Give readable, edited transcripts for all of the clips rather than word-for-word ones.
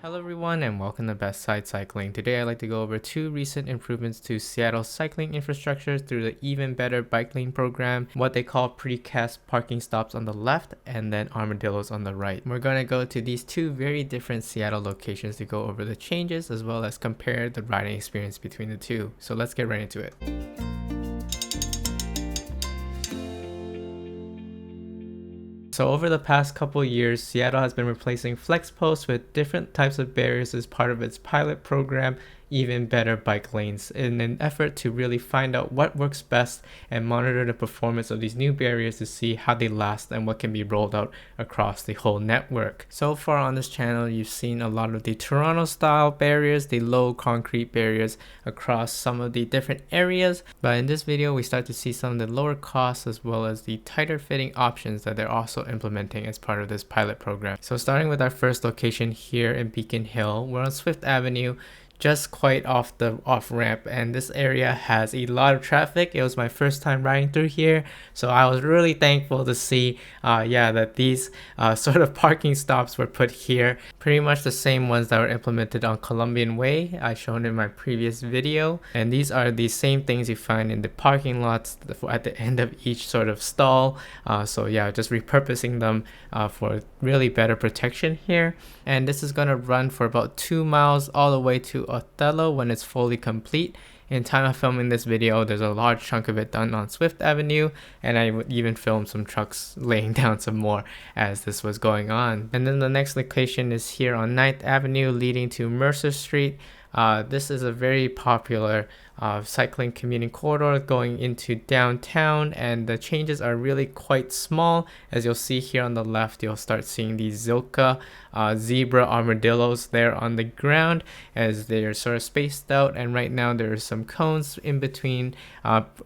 Hello everyone and welcome to Best Side Cycling. Today I'd like to go over two recent improvements to Seattle's cycling infrastructure through the Even Better Bike Lane program, what they call precast parking stops on the left and then armadillos on the right. We're going to go to these two very different Seattle locations to go over the changes as well as compare the riding experience between the two. So let's get right into it. So over the past couple years, Seattle has been replacing flex posts with different types of barriers as part of its pilot program, Even Better Bike Lanes, in an effort to really find out what works best and monitor the performance of these new barriers to see how they last and what can be rolled out across the whole network. So far on this channel, you've seen a lot of the Toronto style barriers, the low concrete barriers across some of the different areas, but in this video we start to see some of the lower costs as well as the tighter fitting options that they're also implementing as part of this pilot program. So starting with our first location here in Beacon Hill, we're on Swift Avenue, just quite off the off-ramp, and this area has a lot of traffic. It was my first time riding through here, so I was really thankful to see that these sort of parking stops were put here, pretty much the same ones that were implemented on Columbian Way I shown in my previous video, and these are the same things you find in the parking lots at the end of each sort of stall. So yeah, just repurposing them for really better protection here. And this is going to run for about 2 miles all the way to Othello when it's fully complete. In time of filming this video, there's a large chunk of it done on Swift Avenue, and I would even film some trucks laying down some more as this was going on. And then the next location is here on 9th Avenue leading to Mercer Street. This is a very popular cycling commuting corridor going into downtown, and the changes are really quite small. As you'll see here on the left, you'll start seeing these Zilka zebra armadillos there on the ground as they're sort of spaced out, and right now there are some cones in between,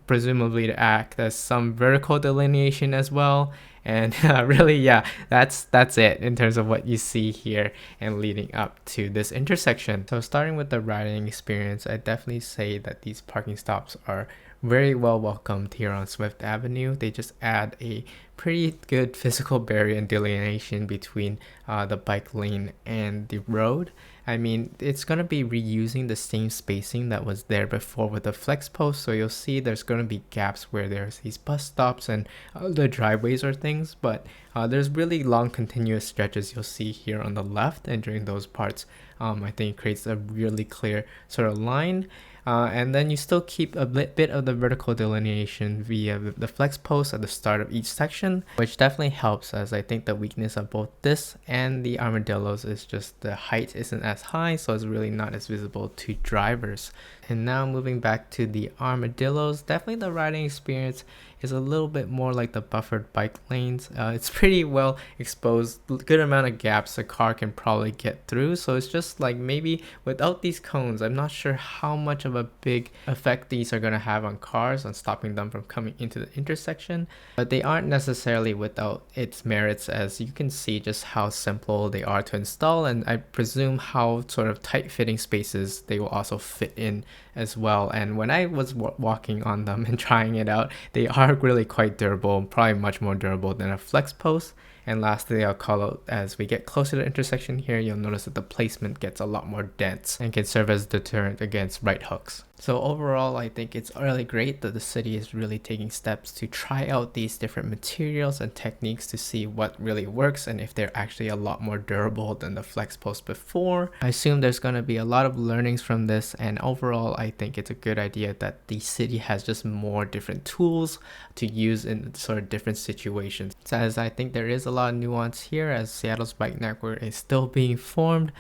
presumably to act as some vertical delineation as well. And really, yeah, that's it in terms of what you see here and leading up to this intersection. So starting with the riding experience, I definitely say that these parking stops are very well welcomed here on Swift Avenue. They just add a pretty good physical barrier and delineation between the bike lane and the road. I mean, it's going to be reusing the same spacing that was there before with the flex post, so you'll see there's going to be gaps where there's these bus stops and other driveways or things, but there's really long continuous stretches you'll see here on the left, and during those parts I think it creates a really clear sort of line. And then you still keep a bit of the vertical delineation via the flex post at the start of each section, which definitely helps, as I think the weakness of both this and the armadillos is just the height isn't as high, so it's really not as visible to drivers. And now moving back to the armadillos, definitely the riding experience is a little bit more like the buffered bike lanes. It's pretty well exposed, good amount of gaps a car can probably get through, so it's just like maybe without these cones, I'm not sure how much of a big effect these are going to have on cars, on stopping them from coming into the intersection, but they aren't necessarily without its merits, as you can see just how simple they are to install, and I presume how sort of tight fitting spaces they will also fit in as well. And when I was walking on them and trying it out, they are really quite durable, probably much more durable than a flex post. And lastly, I'll call out, as we get closer to the intersection here, you'll notice that the placement gets a lot more dense and can serve as a deterrent against right hooks. So overall, I think it's really great that the city is really taking steps to try out these different materials and techniques to see what really works and if they're actually a lot more durable than the flex post before. I assume there's going to be a lot of learnings from this, and overall I think it's a good idea that the city has just more different tools to use in sort of different situations. So as I think there is a lot of nuance here, as Seattle's bike network is still being formed,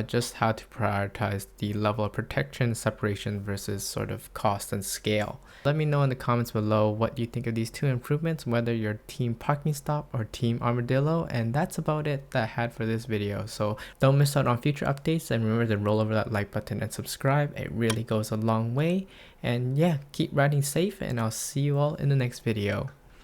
just how to prioritize the level of protection, separation versus sort of cost and scale. Let me know in the comments below what you think of these two improvements, whether you're team parking stop or team armadillo. And that's about it that I had for this video. So don't miss out on future updates, and remember to roll over that like button and subscribe. It really goes a long way. And yeah, keep riding safe, and I'll see you all in the next video.